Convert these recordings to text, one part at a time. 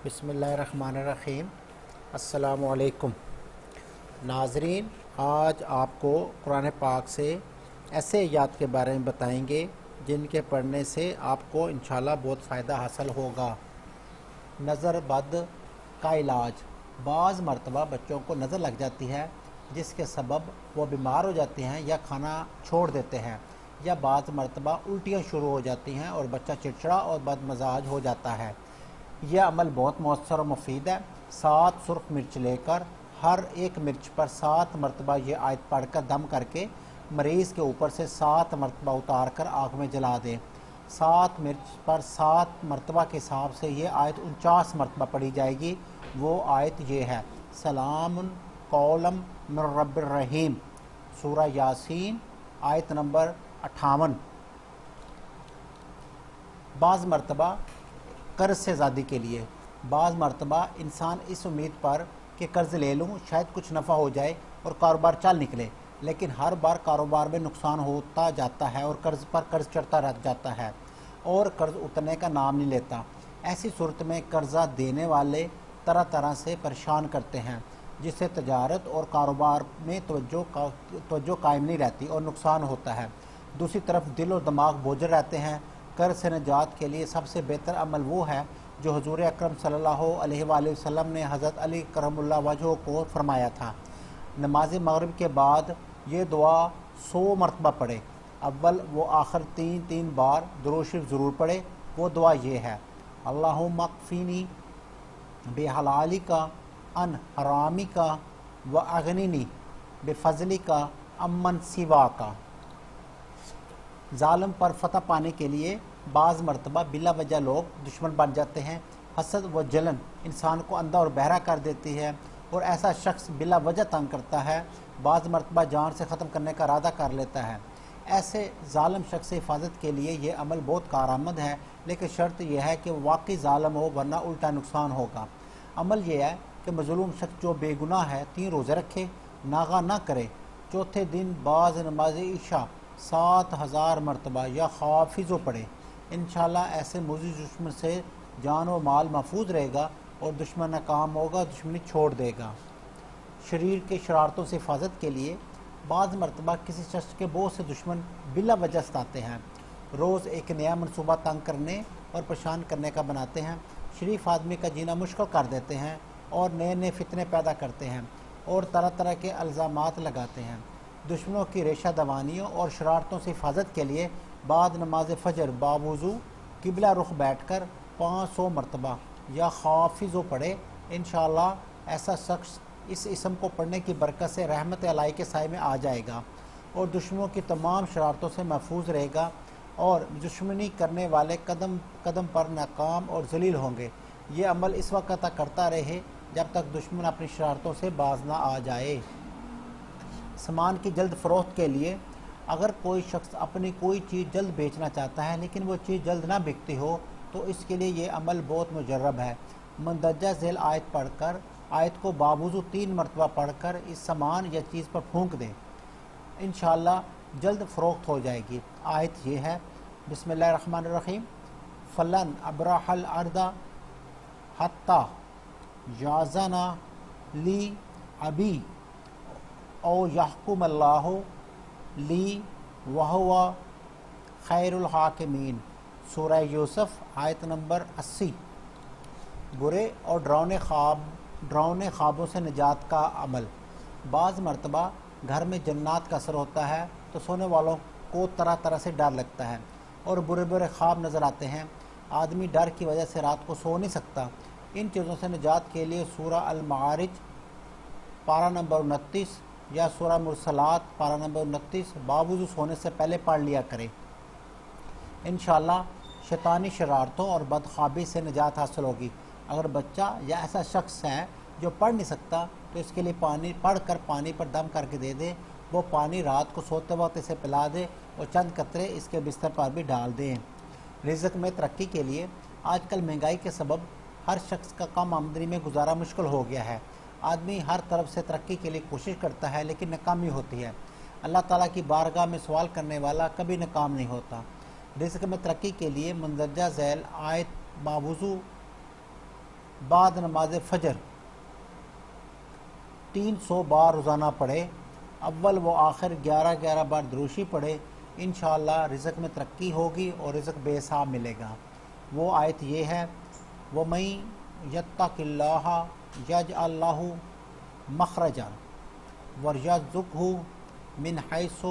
बिस्मिल्लाहिर्रहमानिर्रहीम। अस्सलामु अलैकुम नाज़रीन, आज आपको कुरान पाक से ऐसे आयात के बारे में बताएंगे जिनके पढ़ने से आपको इंशाल्लाह बहुत फ़ायदा हासिल होगा। नज़र बद का इलाज। बाज़ मरतबा बच्चों को नज़र लग जाती है जिसके सबब वो बीमार हो जाते हैं या खाना छोड़ देते हैं, या बाज़ मरतबा उल्टियाँ शुरू हो जाती हैं और बच्चा चिड़चिड़ा और बदमजाज हो जाता है। यह अमल बहुत मौसर और मुफीद है। 7 सुर्ख मिर्च लेकर हर एक मिर्च पर 7 मरतबा ये आयत पढ़कर दम करके मरीज़ के ऊपर से 7 मरतबा उतार कर आँख में जला दें। 7 मिर्च पर 7 मरतबा के हिसाब से ये आयत 49 मरतबा पढ़ी जाएगी। वो आयत ये है, सलामुन कौलम मिर रब्बिर रहीम, सूरा यासीन, आयत नंबर 58। बाज़ मरतबा कर्ज़ से आज़ादी के लिए। बाज़ मरतबा इंसान इस उम्मीद पर कि कर्ज़ ले लूँ, शायद कुछ नफ़ा हो जाए और कारोबार चल निकले, लेकिन हर बार कारोबार में नुकसान होता जाता है और कर्ज़ पर कर्ज़ चढ़ता रह जाता है और कर्ज़ उतरने का नाम नहीं लेता। ऐसी सूरत में कर्ज़ा देने वाले तरह तरह से परेशान करते हैं, जिससे तजारत और कारोबार में तवज्जो कायम नहीं रहती और नुकसान होता है। दूसरी तरफ दिल और दिमाग बोझल रहते हैं। कर्ज़ से निजात के लिए सबसे बेहतर अमल वो है जो हुज़ूर अकरम सल्लल्लाहु अलैहि वसल्लम ने हज़रत अली करमुल्लाह वजह को फरमाया था। नमाज मगरिब के बाद ये दुआ 100 मरतबा पढ़े। अव्वल व आखिर 3 बार दुरूद शरीफ ज़रूर पढ़े। वो दुआ ये है, अल्लाहुम्मा क़फ़ीनी बेहलालिका अन हरामिका व अगनिनी बेफज़लिका अम्मन सिवाका। ज़ालिम पर फतह पाने के लिए बाज़ मरतबा बिला वजह लोग दुश्मन बन जाते हैं। हसद व जलन इंसान को अंधा और बहरा कर देती है और ऐसा शख्स बिला वजह तंग करता है, बाज़ मरतबा जान से ख़त्म करने का इरादा कर लेता है। ऐसे ज़ालिम शख्स से हिफाजत के लिए ये अमल बहुत कारआमद है, लेकिन शर्त यह है कि वाकई ज़ालिम हो, वरना उल्टा नुकसान होगा। अमल यह है कि मज़लूम शख्स जो बेगुनाह है 3 रोज़े रखे, नागा ना करे। चौथे दिन बाज़ नमाज इशा 7000 मरतबा या हाफिज़ो पढ़े। इंशाल्लाह ऐसे मुज़िज़ दुश्मन से जान व माल महफूज रहेगा और दुश्मन नाकाम होगा, दुश्मनी छोड़ देगा। शरीर के शरारतों से हिफाजत के लिए बाज़ मरतबा किसी शख्स के बहुत से दुश्मन बिला वजह सताते हैं। रोज़ एक नया मनसूबा तंग करने और परेशान करने का बनाते हैं। शरीफ आदमी का जीना मुश्किल कर देते हैं और नए नए फितने पैदा करते हैं और तरह तरह के इल्ज़ामात लगाते हैं। दुश्मनों की रेशा दवानियों और शरारतों से हिफाजत के लिए बाद नमाज फ़जर बावुज़ू किबला रुख बैठकर 500 मरतबा या हाफिज़ो पढ़े। इंशाअल्लाह ऐसा शख्स इस इसम को पढ़ने की बरकत से रहमत अलाई के साए में आ जाएगा और दुश्मनों की तमाम शरारतों से महफूज रहेगा और दुश्मनी करने वाले कदम कदम पर नाकाम और जलील होंगे। ये अमल इस वक्त तक करता रहे जब तक दुश्मन अपनी शरारतों से बाज ना आ जाए। सामान की जल्द फ़रोख्त के लिए अगर कोई शख्स अपनी कोई चीज़ जल्द बेचना चाहता है लेकिन वो चीज़ जल्द ना बिकती हो तो इसके लिए ये अमल बहुत मुजर्रब है। मंदरजा झेल आयत पढ़कर आयत को बावुज़ू 3 मरतबा पढ़कर इस सामान या चीज़ पर फूंक दें, इंशाअल्लाह जल्द फ़रोख्त हो जाएगी। आयत ये है, बिस्मिल्लाहिर्रहमानिर्रहीम, फ़लन अब्राहल अर्दा हत्ता याज़ना ली अबी औ यहकुम अल्लाहु ली वहुवा खैरुल हाकिमीन, सूरह यूसुफ, आयत नंबर 80। बुरे और डरावने ख्वाबों से निजात का अमल। बाज़ मरतबा घर में जन्नात का असर होता है तो सोने वालों को तरह तरह से डर लगता है और बुरे बुरे ख्वाब नज़र आते हैं। आदमी डर की वजह से रात को सो नहीं सकता। इन चीज़ों से निजात के लिए सूरह अल-मारिज पारा नंबर 29 या सूरह मुरसलात पारा नंबर 29 बावुज़ू सोने से पहले पढ़ लिया करें। इंशाअल्लाह शैतानी शरारतों और बदख्वाबी से निजात हासिल होगी। अगर बच्चा या ऐसा शख्स है जो पढ़ नहीं सकता तो इसके लिए पानी पर दम करके दे दे। वो पानी रात को सोते वक्त इसे पिला दे और चंद कतरे इसके बिस्तर पर भी डाल दें। रिज़्क़ में तरक्की के लिए आजकल महंगाई के सबब हर शख्स का कम आमदनी में गुजारा मुश्किल हो गया है। आदमी हर तरफ से तरक्की के लिए कोशिश करता है लेकिन नाकामी होती है। अल्लाह ताला की बारगाह में सवाल करने वाला कभी नाकाम नहीं होता। रिज़्क़ में तरक्की के लिए मंदरजा झैल आयत बावुज़ू بعد نماز فجر 300 بار روزانہ پڑھے، اول و آخر 11 بار دروشی پڑھے، انشاءاللہ رزق میں ترقی ہوگی اور رزق بے حساب ملے گا۔ وہ آیت یہ ہے، وَمَن یتق اللہ یجعل لہ مخرجا وَیرزقہ من حیث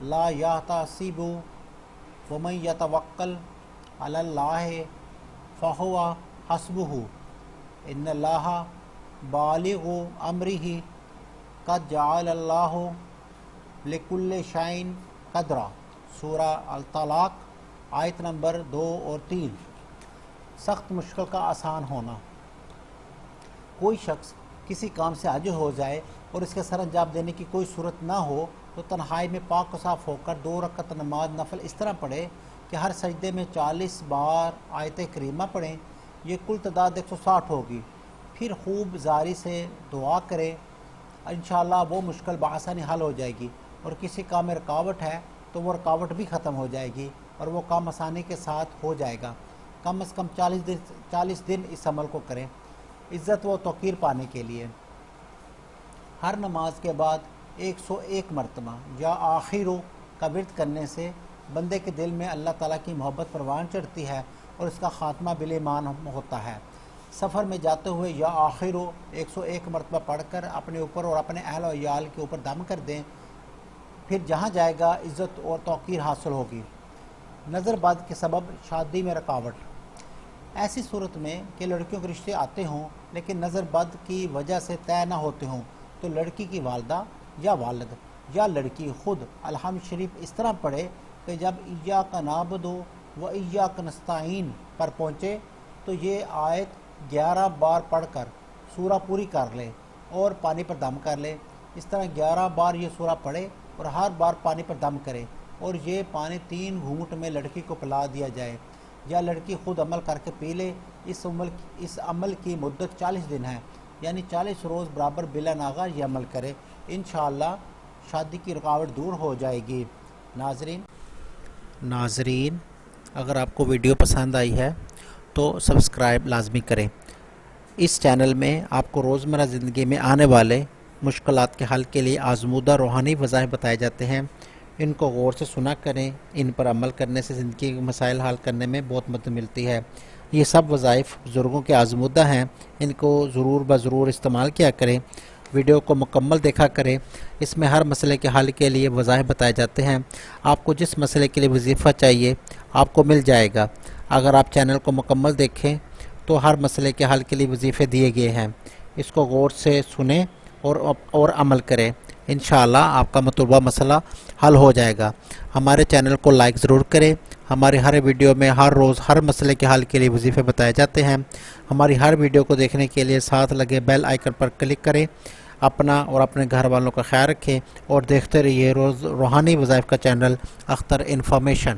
لا یحتسب وَمَن یتوکل علی اللہ فہو حسبہ ان اللہ بالغ امرہ قد جعل اللہ لکل شیء قدرا۔ سورہ الطلاق آیت نمبر 2 اور 3۔ سخت مشکل کا آسان ہونا۔ کوئی شخص کسی کام سے عاجز ہو جائے اور اس کے سر انجام دینے کی کوئی صورت نہ ہو تو تنہائی میں پاک و صاف ہو کر 2 رکعت نماز نفل اس طرح پڑھے کہ ہر سجدے میں 40 بار آیت کریمہ پڑھیں، یہ کل تعداد 160 ہوگی۔ پھر خوب زاری سے دعا کرے، انشاءاللہ وہ مشکل بآسانی حل ہو جائے گی، اور کسی کام میں رکاوٹ ہے تو وہ رکاوٹ بھی ختم ہو جائے گی اور وہ کام آسانی کے ساتھ ہو جائے گا۔ کم از کم 40 دن اس عمل کو کریں عزت و توقیر پانے کے لیے۔ ہر نماز کے بعد 101 مرتبہ یا آخرو کا ورد کرنے سے بندے کے دل میں اللہ تعالیٰ کی محبت پروان چڑھتی ہے اور اس کا خاتمہ بالایمان ہوتا ہے۔ سفر میں جاتے ہوئے یا آخرو 101 مرتبہ پڑھ کر اپنے اوپر اور اپنے اہل و عیال کے اوپر دم کر دیں، پھر جہاں جائے گا عزت اور توقیر حاصل ہوگی۔ نظر بد کے سبب شادی میں رکاوٹ۔ ایسی صورت میں کہ لڑکیوں کے رشتے آتے ہوں لیکن نظر بد کی وجہ سے طے نہ ہوتے ہوں تو لڑکی کی والدہ یا والد یا لڑکی خود الحمد شریف اس طرح پڑھے کہ جب ایاک نعبد و ایاک نستعین پر پہنچے تو یہ آیت 11 بار پڑھ کر سورہ پوری کر لے اور پانی پر دم کر لے۔ اس طرح 11 بار یہ سورہ پڑھے اور ہر بار پانی پر دم کرے اور یہ پانی 3 گھونٹ میں لڑکی کو پلا دیا جائے یا لڑکی خود عمل کر کے پی لے۔ اس عمل کی مدت 40 دن ہے، یعنی 40 روز برابر بلا ناغہ یہ عمل کرے، انشاءاللہ شادی کی رکاوٹ دور ہو جائے گی۔ ناظرین اگر آپ کو ویڈیو پسند آئی ہے تو سبسکرائب لازمی کریں۔ اس چینل میں آپ کو روزمرہ زندگی میں آنے والے مشکلات کے حل کے لیے آزمودہ روحانی وظائف بتائے جاتے ہیں، ان کو غور سے سنا کریں، ان پر عمل کرنے سے زندگی کے مسائل حل کرنے میں بہت مدد ملتی ہے۔ یہ سب وظائف بزرگوں کے آزمودہ ہیں، ان کو ضرور استعمال کیا کریں۔ ویڈیو کو مکمل دیکھا کریں، اس میں ہر مسئلے کے حل کے لیے وظائف بتائے جاتے ہیں۔ آپ کو جس مسئلے کے لیے وظیفہ چاہیے آپ کو مل جائے گا۔ اگر آپ چینل کو مکمل دیکھیں تو ہر مسئلے کے حل کے لیے وظیفے دیے گئے ہیں، اس کو غور سے سنیں اور عمل کریں، انشاءاللہ آپ کا مطلوبہ مسئلہ حل ہو جائے گا۔ ہمارے چینل کو لائک ضرور کریں۔ ہمارے ہر ویڈیو میں ہر روز ہر مسئلے کے حل کے لیے وظیفے بتائے جاتے ہیں۔ ہماری ہر ویڈیو کو دیکھنے کے لیے ساتھ لگے بیل آئیکن پر کلک کریں۔ اپنا اور اپنے گھر والوں کا خیال رکھیں اور دیکھتے رہیے روحانی وظائف کا چینل اختر انفارمیشن۔